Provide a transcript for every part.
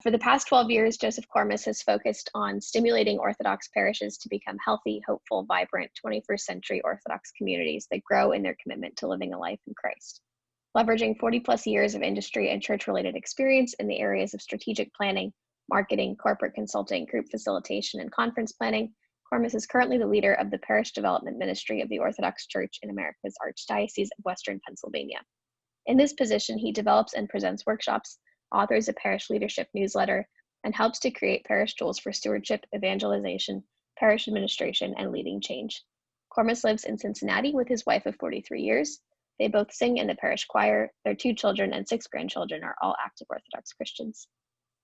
For the past 12 years, Joseph Kormos has focused on stimulating Orthodox parishes to become healthy, hopeful, vibrant 21st century Orthodox communities that grow in their commitment to living a life in Christ. Leveraging 40+ years of industry and church-related experience in the areas of strategic planning, marketing, corporate consulting, group facilitation, and conference planning, Kormos is currently the leader of the Parish Development Ministry of the Orthodox Church in America's Archdiocese of Western Pennsylvania. In this position, he develops and presents workshops, authors a parish leadership newsletter, and helps to create parish tools for stewardship, evangelization, parish administration, and leading change. Kormos lives in Cincinnati with his wife of 43 years. They both sing in the parish choir. Their 2 children and 6 grandchildren are all active Orthodox Christians.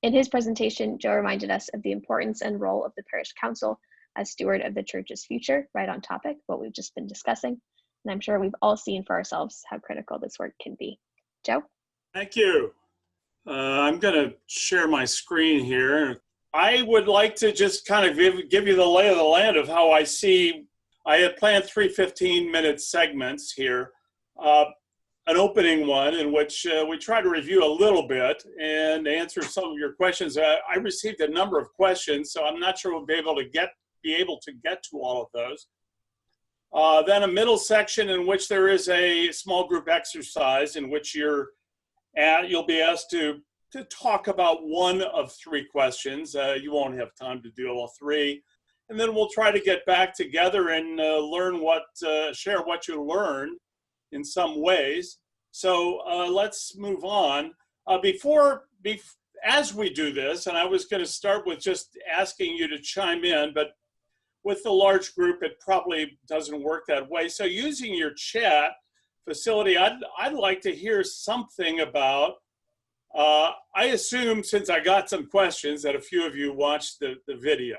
In his presentation, Joe reminded us of the importance and role of the Parish Council as steward of the church's future, right on topic, what we've just been discussing. And I'm sure we've all seen for ourselves how critical this work can be. Joe? Thank you. I'm going to share my screen here. I would like to just kind of give you the lay of the land of how I see. I had planned 3 15-minute segments here. An opening one in which we try to review a little bit and answer some of your questions. I received a number of questions, so I'm not sure we'll be able to get to all of those. Then a middle section in which there is a small group exercise in which you'll be asked to talk about one of 3 questions. You won't have time to do all 3. And then we'll try to get back together and share what you learned in some ways. So let's move on. As we do this, and I was going to start with just asking you to chime in, but with the large group, it probably doesn't work that way. So using your chat facility, I'd like to hear something about, I assume since I got some questions that a few of you watched the video.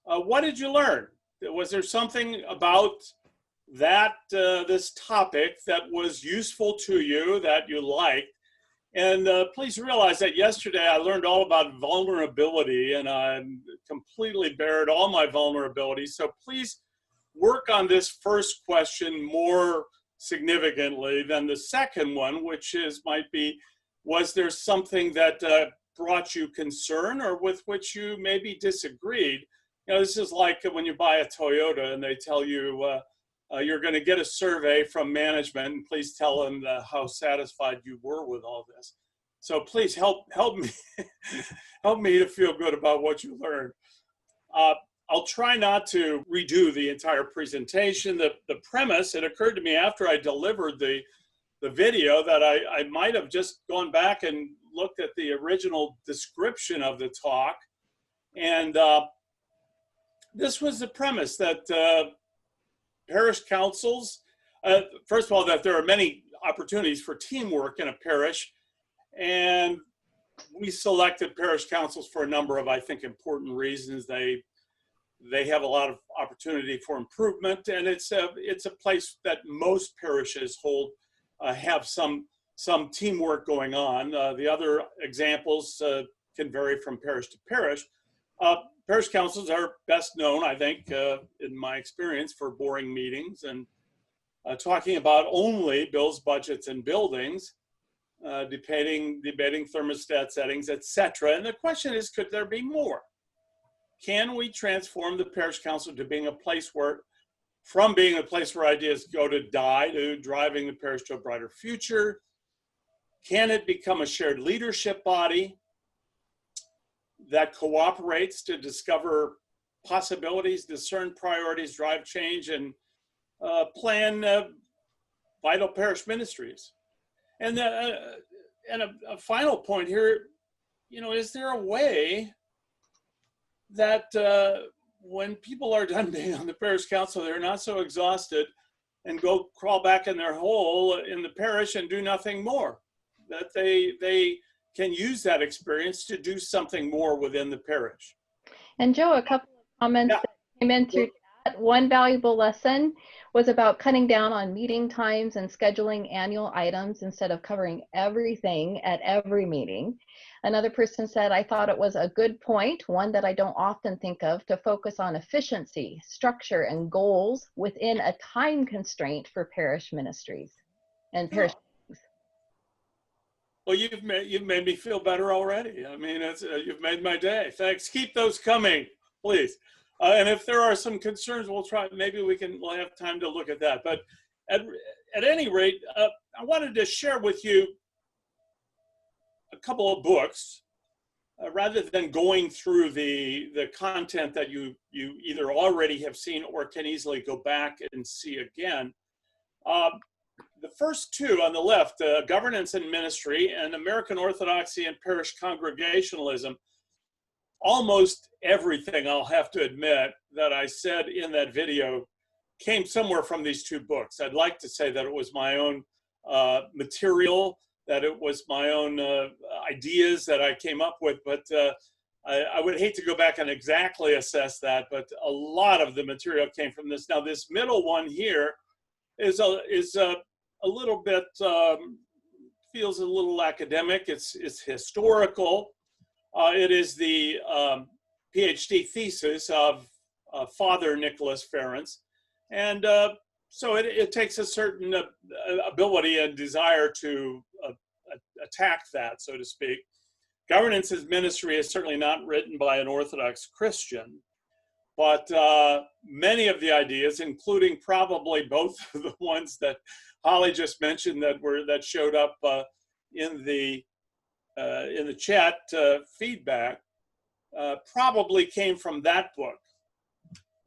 What did you learn? Was there something about this topic that was useful to you, that you liked? And please realize that yesterday I learned all about vulnerability, and I completely bared all my vulnerability. So please work on this first question more significantly than the second one, which might be, was there something that brought you concern or with which you maybe disagreed? This is like when you buy a Toyota and they tell you, you're going to get a survey from management, and please tell them how satisfied you were with all this. So please help me help me to feel good about what you learned. I'll try not to redo the entire presentation. The premise, it occurred to me after I delivered the video that I might have just gone back and looked at the original description of the talk. And this was the premise that parish councils, first of all, that there are many opportunities for teamwork in a parish, and we selected parish councils for a number of, I think, important reasons. They have a lot of opportunity for improvement, and it's a place that most parishes have some teamwork going on. The other examples can vary from parish to parish. Parish councils are best known, I think, in my experience, for boring meetings and talking about only bills, budgets, and buildings, debating thermostat settings, etc. And the question is, could there be more? Can we transform the parish council to being a place where, from being a place where ideas go to die, to driving the parish to a brighter future? Can it become a shared leadership body that cooperates to discover possibilities, discern priorities, drive change, and plan vital parish ministries? And a final point here, is there a way that when people are done being on the parish council, they're not so exhausted and go crawl back in their hole in the parish and do nothing more, that they can use that experience to do something more within the parish? And Joe, a couple of comments that came in through chat. One valuable lesson was about cutting down on meeting times and scheduling annual items instead of covering everything at every meeting. Another person said, I thought it was a good point, one that I don't often think of, to focus on efficiency, structure, and goals within a time constraint for parish ministries and parish. Well, you've made me feel better already. I mean, you've made my day. Thanks. Keep those coming, please. And if there are some concerns, we'll have time to look at that. But at any rate, I wanted to share with you a couple of books, rather than going through the content that you either already have seen or can easily go back and see again. The first two on the left, Governance and Ministry and American Orthodoxy and Parish Congregationalism, almost everything, I'll have to admit, that I said in that video came somewhere from these two books. I'd like to say that it was my own material, that it was my own ideas that I came up with, but I would hate to go back and exactly assess that, but a lot of the material came from this. Now, this middle one here is a little bit, feels a little academic. It's historical. It is the PhD thesis of Father Nicholas Ference. And so it takes a certain ability and desire to attack that, so to speak. Governance and Ministry is certainly not written by an Orthodox Christian, but many of the ideas, including probably both of the ones that Holly just mentioned that showed up in the chat feedback, probably came from that book.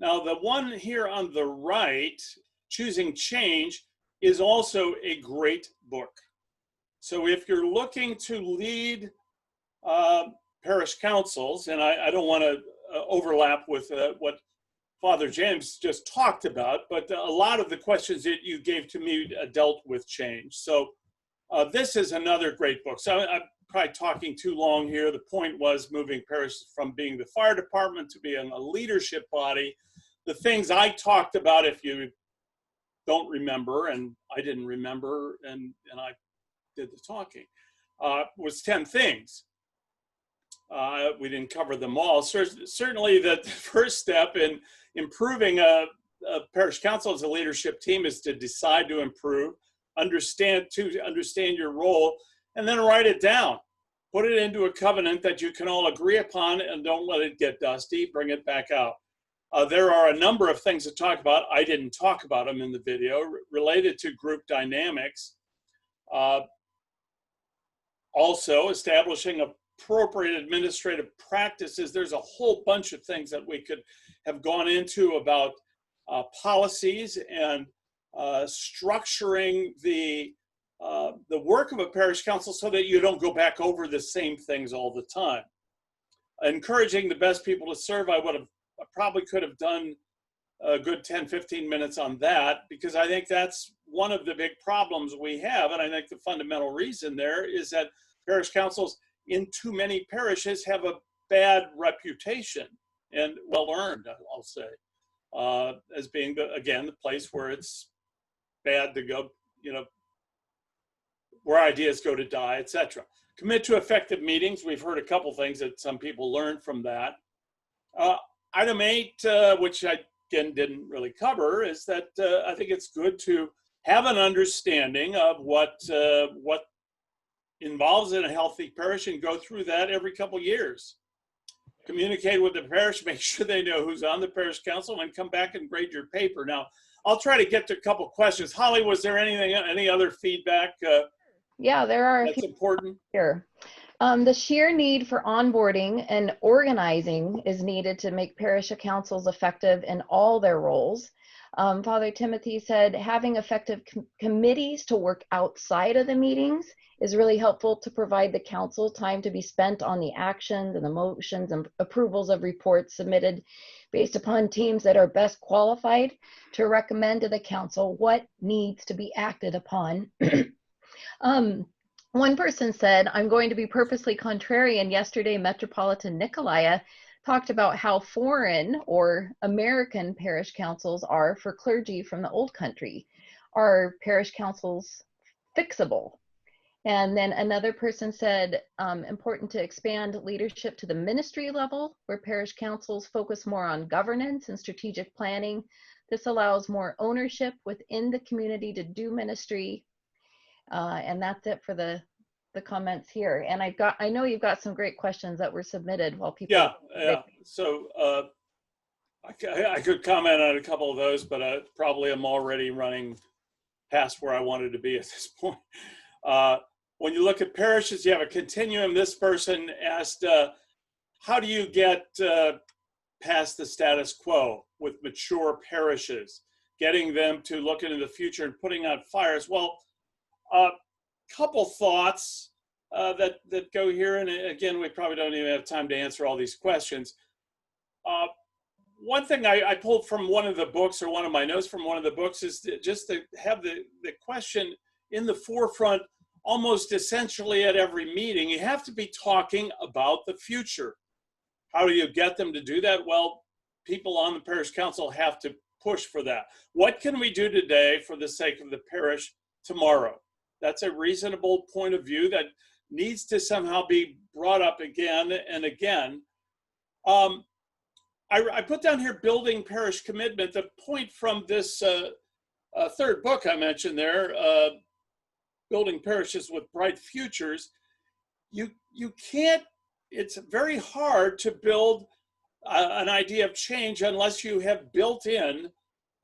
Now, the one here on the right, Choosing Change, is also a great book. So if you're looking to lead parish councils, and I don't want to overlap with what Father James just talked about, but a lot of the questions that you gave to me dealt with change. So this is another great book. So I'm probably talking too long here. The point was moving parishes from being the fire department to being a leadership body. The things I talked about, if you don't remember, and I didn't remember, and I did the talking, was 10 things. We didn't cover them all. Certainly the first step in improving a parish council as a leadership team is to decide to improve, understand your role, and then write it down. Put it into a covenant that you can all agree upon, and don't let it get dusty. Bring it back out. There are a number of things to talk about. I didn't talk about them in the video, related to group dynamics. Also, establishing appropriate administrative practices. There's a whole bunch of things that we could have gone into about policies and structuring the work of a parish council so that you don't go back over the same things all the time. Encouraging the best people to serve, I probably could have done a good 10-15 minutes on that, because I think that's one of the big problems we have. And I think the fundamental reason there is that parish councils in too many parishes have a bad reputation, and well earned, I'll say, as being again the place where it's bad to go, where ideas go to die, etc. Commit to effective meetings. We've heard a couple things that some people learned from that. Item 8, which I again didn't really cover, is that I think it's good to have an understanding of what involves in a healthy parish and go through that every couple years. Communicate with the parish, make sure they know who's on the parish council, and come back and grade your paper. Now, I'll try to get to a couple questions. Holly, was there any other feedback? Yeah, there are that's important here. The sheer need for onboarding and organizing is needed to make parish councils effective in all their roles. Father Timothy said having effective committees to work outside of the meetings is really helpful to provide the council time to be spent on the actions and the motions and approvals of reports submitted based upon teams that are best qualified to recommend to the council what needs to be acted upon. One person said, I'm going to be purposely contrarian. Yesterday, Metropolitan Nikolaya talked about how foreign or American parish councils are for clergy from the old country. Are parish councils fixable? And then another person said, important to expand leadership to the ministry level, where parish councils focus more on governance and strategic planning. This allows more ownership within the community to do ministry. And that's it for the the comments here. And I know you've got some great questions that were submitted while people. Yeah. So I could comment on a couple of those, but probably I'm already running past where I wanted to be at this point. When you look at parishes, you have a continuum. This person asked, how do you get past the status quo with mature parishes, getting them to look into the future and putting out fires? Well, a couple thoughts that go here, and again, we probably don't even have time to answer all these questions. One thing I pulled from one of the books, or one of my notes from one of the books, is just to have the question in the forefront almost essentially at every meeting. You have to be talking about the future. How do you get them to do that? Well, people on the parish council have to push for that. What can we do today for the sake of the parish tomorrow? That's a reasonable point of view that needs to somehow be brought up again and again. I put down here building parish commitment. The point from this third book I mentioned there, Building Parishes with Bright Futures, you can't, it's very hard to build an idea of change unless you have built in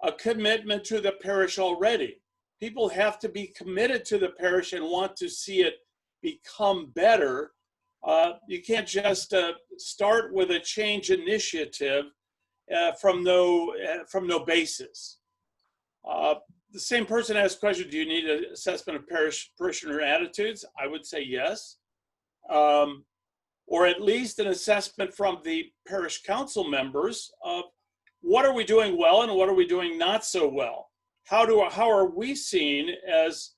a commitment to the parish already. People have to be committed to the parish and want to see it become better. You can't just start with a change initiative from no basis. The same person asked the question, do you need an assessment of parishioner attitudes? I would say yes. Or at least an assessment from the parish council members of what are we doing well and what are we doing not so well? How are we seen as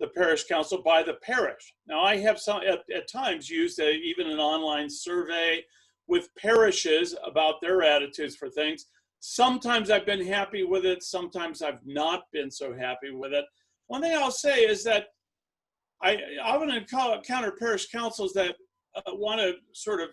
the parish council by the parish? Now, I have at times used even an online survey with parishes about their attitudes for things. Sometimes I've been happy with it. Sometimes I've not been so happy with it. One thing I'll say is that I often encounter parish councils that want to sort of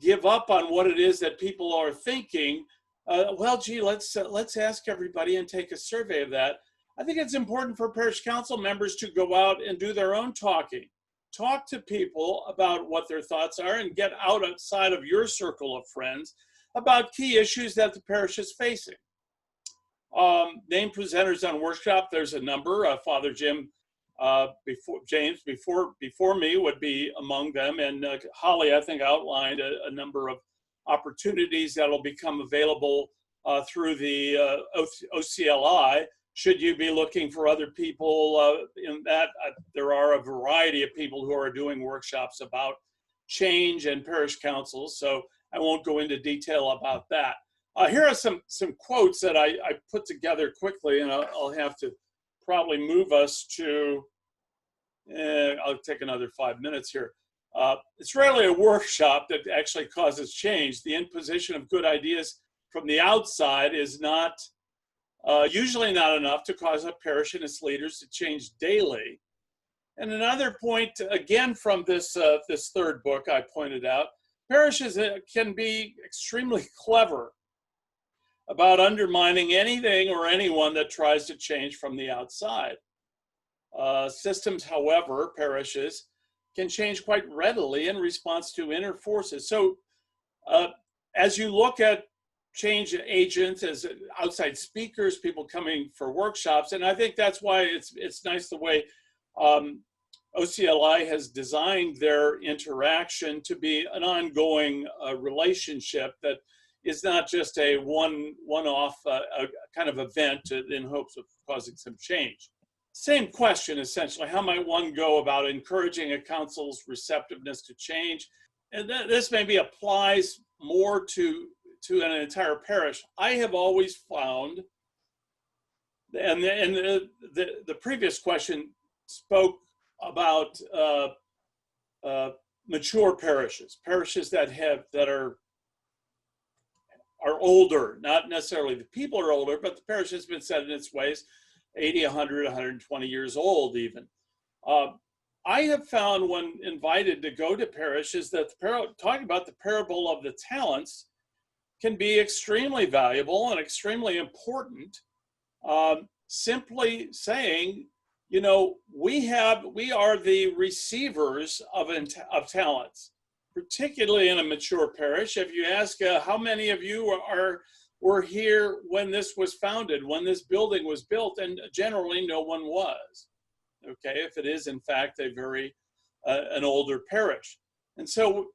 give up on what it is that people are thinking. Well, gee, let's ask everybody and take a survey of that. I think it's important for parish council members to go out and do their own talking. Talk to people about what their thoughts are and get outside of your circle of friends about key issues that the parish is facing. Name presenters on workshop, there's a number. Father Jim, before me would be among them, and Holly, I think, outlined a number of opportunities that will become available through the OCLI. Should you be looking for other people in that, there are a variety of people who are doing workshops about change and parish councils, so I won't go into detail about that. Here are some quotes that I put together quickly, and I'll have to probably move us to, I'll take another 5 minutes here. It's rarely a workshop that actually causes change. The imposition of good ideas from the outside is not, usually not enough to cause a parish and its leaders to change daily. And another point, again from this third book I pointed out, parishes can be extremely clever about undermining anything or anyone that tries to change from the outside. Systems, however, parishes, can change quite readily in response to inner forces. So as you look at change agents as outside speakers, people coming for workshops, and I think that's why it's nice the way OCLI has designed their interaction to be an ongoing relationship that is not just a one-off kind of event in hopes of causing some change. Same question, essentially. How might one go about encouraging a council's receptiveness to change? And this maybe applies more to an entire parish. I have always found, and the previous question spoke about mature parishes that are older, not necessarily the people are older, but the parish has been set in its ways, 80, 100, 120 years old even. I have found when invited to go to parishes that talking about the parable of the talents can be extremely valuable and extremely important. Simply saying, you know, we are the receivers of talents, particularly in a mature parish. If you ask how many of you were here when this was founded, when this building was built, and generally no one was. Okay, if it is in fact a very an older parish. And so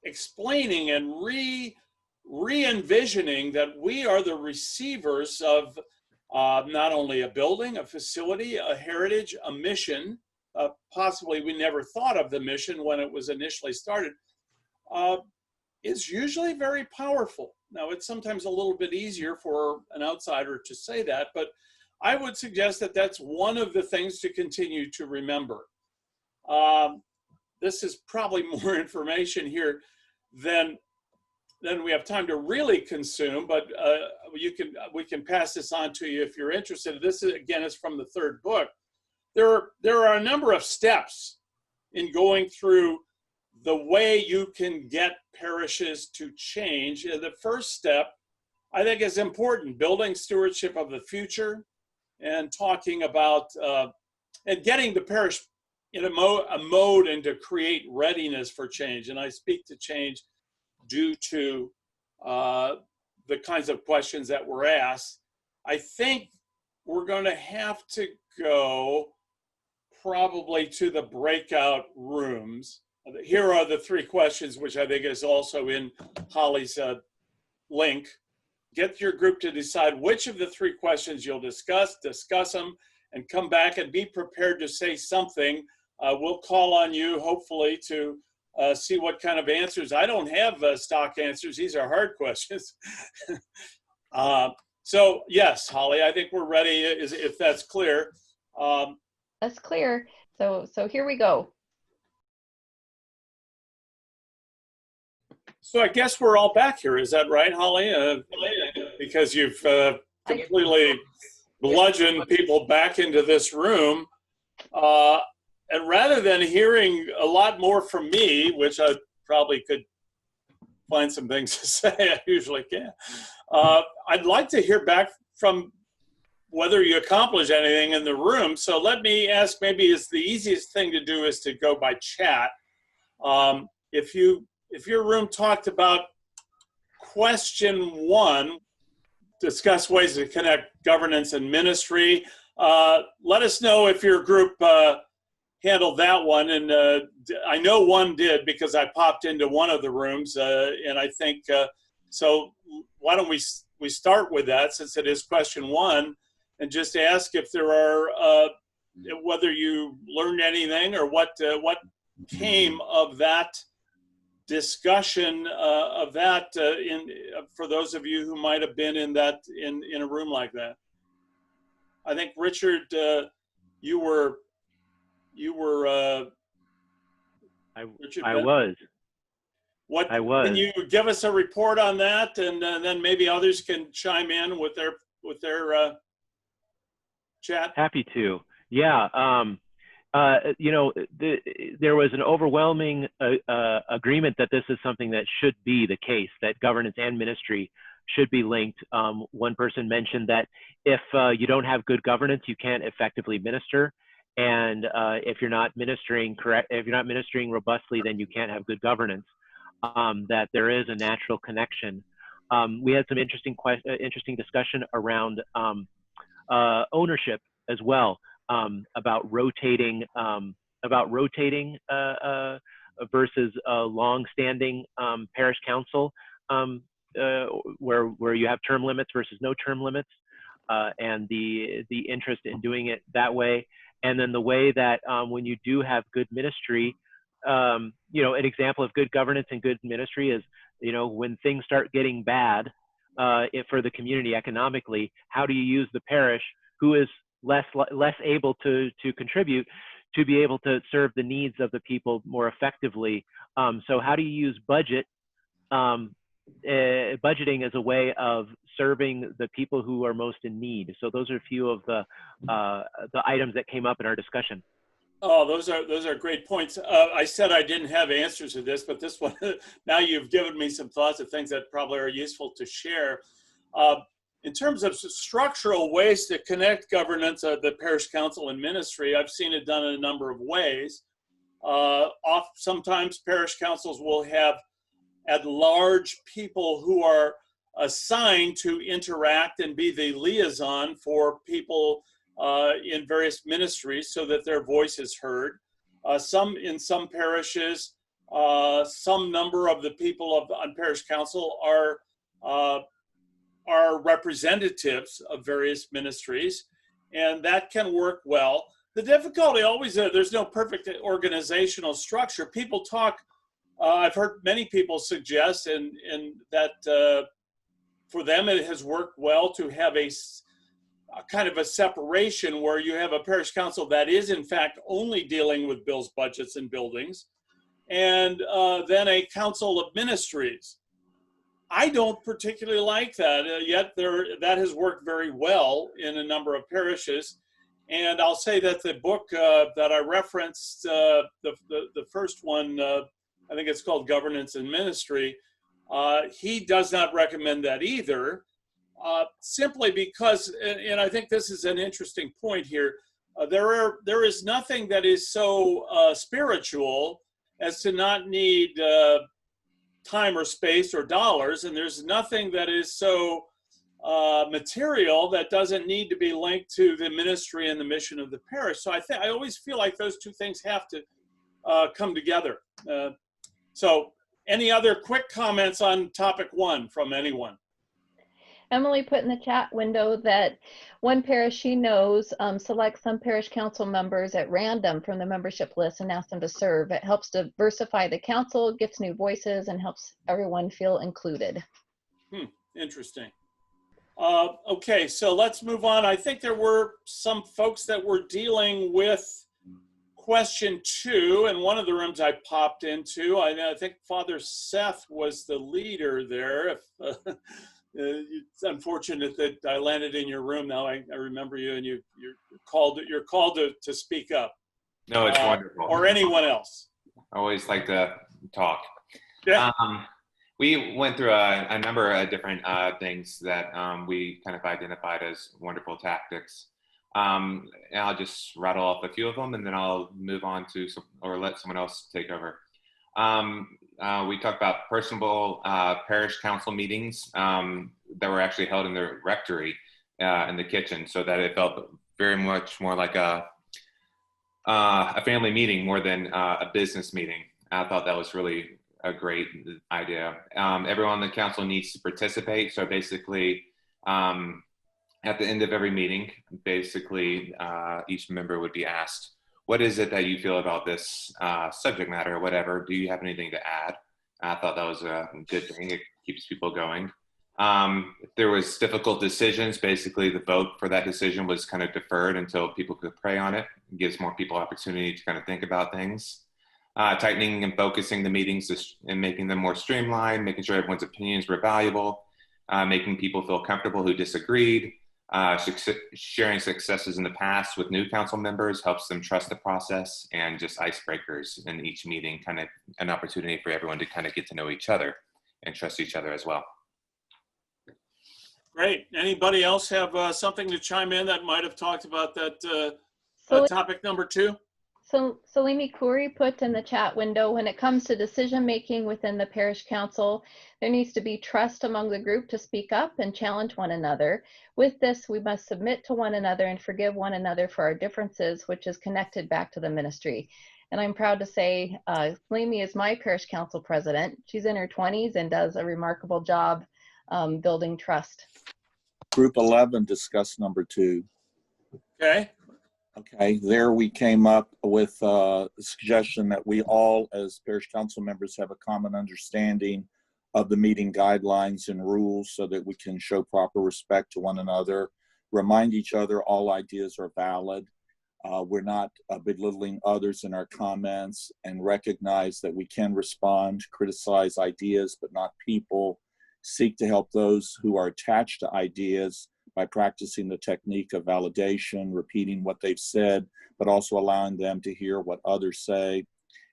explaining and re-envisioning that we are the receivers of not only a building, a facility, a heritage, a mission. Possibly we never thought of the mission when it was initially started, is usually very powerful. Now, it's sometimes a little bit easier for an outsider to say that, but I would suggest that that's one of the things to continue to remember. This is probably more information here than we have time to really consume, but we can pass this on to you if you're interested. This is, again, is from the third book. There are a number of steps in going through the way you can get parishes to change. The first step, I think, is important: building stewardship of the future, and talking about and getting the parish in a mode and to create readiness for change. And I speak to change due to the kinds of questions that were asked. I think we're going to have to go probably to the breakout rooms. Here are the 3 questions, which I think is also in Holly's link. Get your group to decide which of the 3 questions you'll discuss them, and come back and be prepared to say something. We'll call on you, hopefully, to see what kind of answers. I don't have stock answers. These are hard questions. So yes, Holly, I think we're ready, if that's clear. That's clear. So here we go. So I guess we're all back here. Is that right, Holly? Because you've completely bludgeoned people back into this room. And rather than hearing a lot more from me, which I probably could find some things to say, I usually can, I'd like to hear back from whether you accomplish anything in the room. So let me ask, maybe it's the easiest thing to do is to go by chat. If your room talked about question 1, discuss ways to connect governance and ministry, let us know if your group handled that one. And I know one did, because I popped into one of the rooms, and I think, so why don't we start with that, since it is question 1, and just ask if there are, whether you learned anything, or what came of that discussion of that for those of you who might have been in a room like that. I think Richard, you were Richard, I was. What I was. Can you give us a report on that, and then maybe others can chime in with their chat? Happy to. Yeah. You know, there was an overwhelming agreement that this is something that should be the case, that governance and ministry should be linked. One person mentioned that if you don't have good governance, you can't effectively minister. And if you're not ministering robustly, then you can't have good governance. That there is a natural connection. We had some interesting discussion around ownership as well, about rotating versus a long-standing parish council, where you have term limits versus no term limits, and the interest in doing it that way. And then the way that when you do have good ministry, you know, an example of good governance and good ministry is, you know, when things start getting bad for the community economically, how do you use the parish, who is less able to contribute, to be able to serve the needs of the people more effectively? So how do you use budgeting as a way of serving the people who are most in need? So those are a few of the items that came up in our discussion. Oh, those are great points. I said I didn't have answers to this, but this one, now you've given me some thoughts of things that probably are useful to share. In terms of structural ways to connect governance of the parish council and ministry, I've seen it done in a number of ways. Sometimes parish councils will have at-large people who are assigned to interact and be the liaison for people in various ministries so that their voice is heard. In some parishes, some number of the people on parish council are representatives of various ministries, and that can work well. The difficulty always is there's no perfect organizational structure. People talk, I've heard many people suggest and that for them it has worked well to have a kind of a separation where you have a parish council that is in fact only dealing with bills, budgets, and buildings, and then a council of ministries. I don't particularly like that, yet that has worked very well in a number of parishes. And I'll say that the book that I referenced, the first one, I think it's called Governance and Ministry, he does not recommend that either, simply because, and I think this is an interesting point here, there is nothing that is so spiritual as to not need time or space or dollars, and there's nothing that is so material that doesn't need to be linked to the ministry and the mission of the parish. So I always feel like those two things have to come together. So any other quick comments on topic one from anyone? Emily put in the chat window that one parish she knows selects some parish council members at random from the membership list and asks them to serve. It helps diversify the council, gets new voices, and helps everyone feel included. Interesting. Okay, so let's move on. I think there were some folks that were dealing with question 2, and one of the rooms I popped into. I think Father Seth was the leader there. It's unfortunate that I landed in your room now. I remember you, and you're called to speak up. No, it's wonderful. Or anyone else. I always like to talk. Yeah. We went through a number of different things that we kind of identified as wonderful tactics. And I'll just rattle off a few of them, and then I'll move on to or let someone else take over. We talked about personable parish council meetings that were actually held in the rectory in the kitchen, so that it felt very much more like a family meeting more than a business meeting. I thought that was really a great idea. Everyone on the council needs to participate. So basically, at the end of every meeting, basically each member would be asked, what is it that you feel about this subject matter or whatever? Do you have anything to add? I thought that was a good thing. It keeps people going. If there was difficult decisions, basically the vote for that decision was kind of deferred until people could pray on it. It gives more people opportunity to kind of think about things. Tightening and focusing the meetings and making them more streamlined, making sure everyone's opinions were valuable, making people feel comfortable who disagreed. Sharing successes in the past with new council members helps them trust the process, and just icebreakers in each meeting, kind of an opportunity for everyone to kind of get to know each other and trust each other as well. Great. Anybody else have something to chime in that might have talked about that topic number 2? So Salimi Khoury put in the chat window, when it comes to decision making within the parish council, there needs to be trust among the group to speak up and challenge one another. With this, we must submit to one another and forgive one another for our differences, which is connected back to the ministry. And I'm proud to say Salimi is my parish council president. She's in her 20s and does a remarkable job building trust. Group 11 discussed number 2. Okay. Okay, there we came up with a suggestion that we all as parish council members have a common understanding of the meeting guidelines and rules so that we can show proper respect to one another, remind each other all ideas are valid. We're not belittling others in our comments, and recognize that we can respond, criticize ideas, but not people. Seek to help those who are attached to ideas by practicing the technique of validation, repeating what they've said, but also allowing them to hear what others say.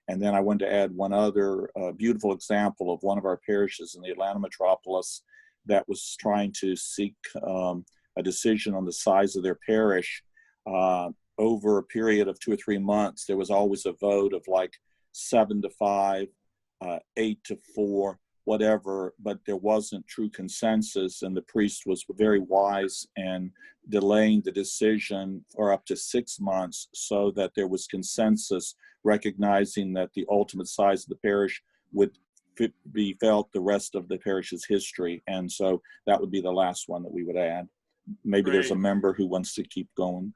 And then I wanted to add one other beautiful example of one of our parishes in the Atlanta metropolis that was trying to seek a decision on the size of their parish, over a period of 2 or 3 months, there was always a vote of like 7-5, 8-4, whatever, but there wasn't true consensus, and the priest was very wise in delaying the decision for up to 6 months so that there was consensus, recognizing that the ultimate size of the parish would be felt the rest of the parish's history. And so that would be the last one that we would add. Maybe there's a member who wants to keep going.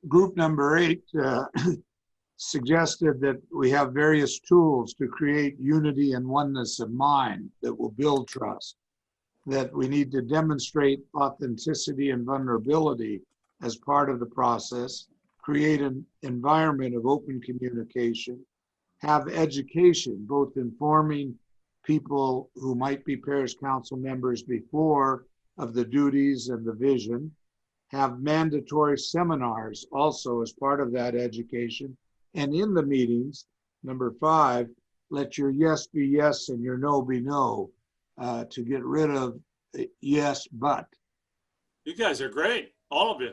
Group number 8 suggested that we have various tools to create unity and oneness of mind that will build trust, that we need to demonstrate authenticity and vulnerability as part of the process, create an environment of open communication, have education, both informing people who might be parish council members before of the duties and the vision, have mandatory seminars also as part of that education. And in the meetings, number 5, let your yes be yes and your no be no, to get rid of yes, but. You guys are great, all of you.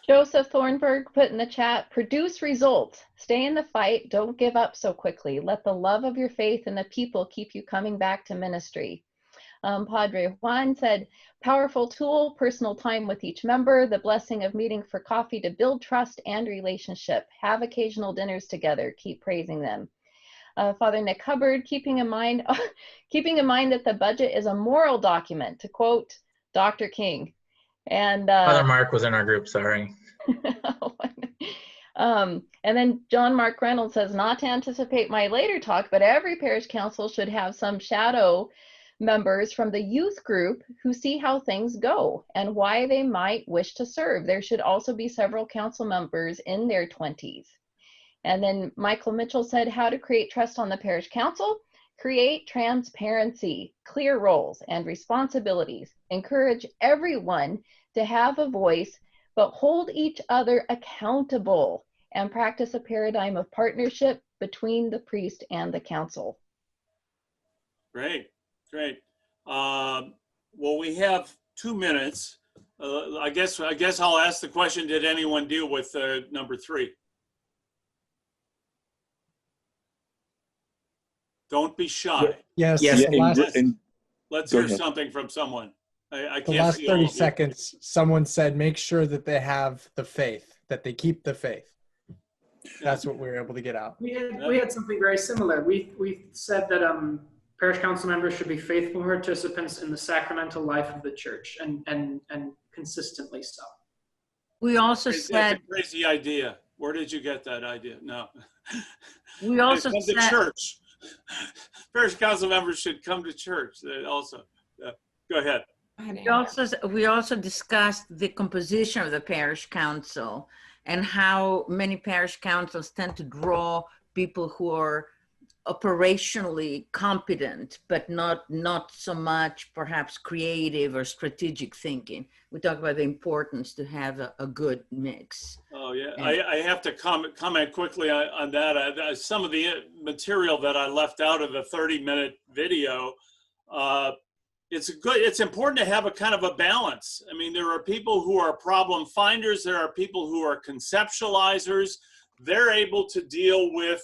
Joseph Thornburg put in the chat, produce results. Stay in the fight. Don't give up so quickly. Let the love of your faith and the people keep you coming back to ministry. Padre Juan said, powerful tool, personal time with each member, the blessing of meeting for coffee to build trust and relationship. Have occasional dinners together. Keep praising them. Father Nick Hubbard, keeping in mind that the budget is a moral document, to quote Dr. King. And Father Mark was in our group, sorry. And then John Mark Reynolds says, not to anticipate my later talk, but every parish council should have some shadow members from the youth group who see how things go and why they might wish to serve. There should also be several council members in their 20s. And then Michael Mitchell said, how to create trust on the parish council. Create transparency, clear roles and responsibilities. Encourage everyone to have a voice, but hold each other accountable, and practice a paradigm of partnership between the priest and the council. Great, great. Well, we have 2 minutes. I guess I'll ask the question, did anyone deal with number 3? Don't be shy. Yes. Let's hear something from someone. I The can't last see all 30 of you. seconds, someone said, make sure that they have the faith, that they keep the faith. That's what we were able to get out. We had something very similar. We said that parish council members should be faithful participants in the sacramental life of the church, and consistently so. We also That's said, a crazy idea. Where did you get that idea? No. we also come said, to church. Parish council members should come to church also. Go ahead. we also discussed the composition of the parish council and how many parish councils tend to draw people who are operationally competent, but not so much perhaps creative or strategic thinking. We talk about the importance to have a good mix. Oh yeah, I have to comment quickly on that. Some of the material that I left out of the 30-minute video, it's important to have a kind of a balance. I mean, there are people who are problem finders. There are people who are conceptualizers. They're able to deal with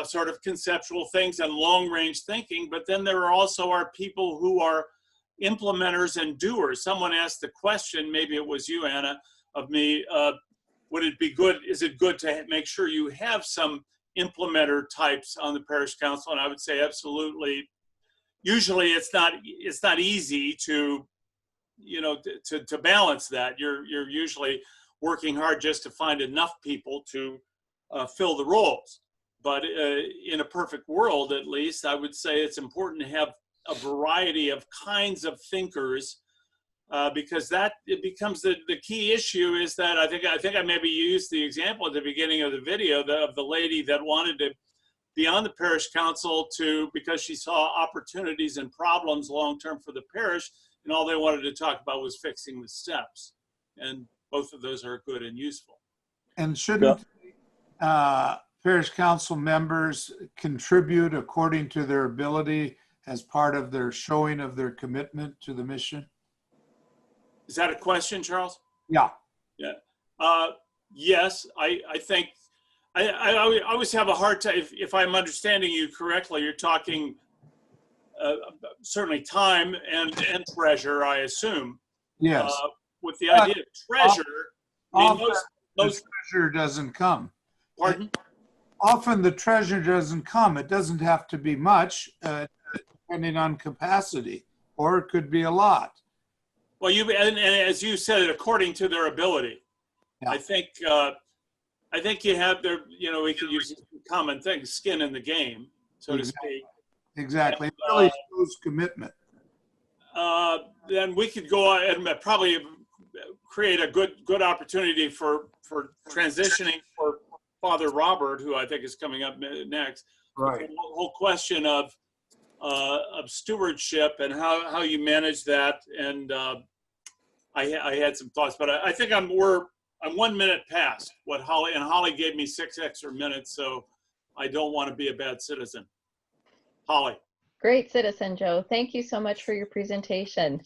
sort of conceptual things and long-range thinking, but then there are also people who are implementers and doers. Someone asked the question, maybe it was you, Anna, of me, would it be good, is it good to make sure you have some implementer types on the parish council? And I would say absolutely. Usually it's not easy to, to balance that. You're usually working hard just to find enough people to fill the roles. But in a perfect world, at least, I would say it's important to have a variety of kinds of thinkers, because it becomes the key issue is that I think I maybe used the example at the beginning of the video of the lady that wanted to be on the parish council because she saw opportunities and problems long-term for the parish, and all they wanted to talk about was fixing the steps. And both of those are good and useful. And shouldn't parish council members contribute according to their ability, as part of their showing of their commitment to the mission? Is that a question, Charles? Yeah. Yeah. Yes, I think I always have a hard time, if I'm understanding you correctly, you're talking certainly time and treasure, I assume. Yes. With the idea of treasure, I mean, the treasure doesn't come. Pardon? Often the treasure doesn't come. It doesn't have to be much, depending on capacity, or it could be a lot. Well, and as you said, according to their ability. Yeah. I think you have their, we could use common things, skin in the game, so to speak. Exactly. It really shows commitment. Then we could go and probably create a good opportunity for transitioning for Father Robert, who I think is coming up next. Right. The whole question of stewardship and how you manage that, and I had some thoughts, but I think I'm 1 minute past what Holly gave me 6 extra minutes, so I don't want to be a bad citizen. Holly. Great citizen, Joe. Thank you so much for your presentation.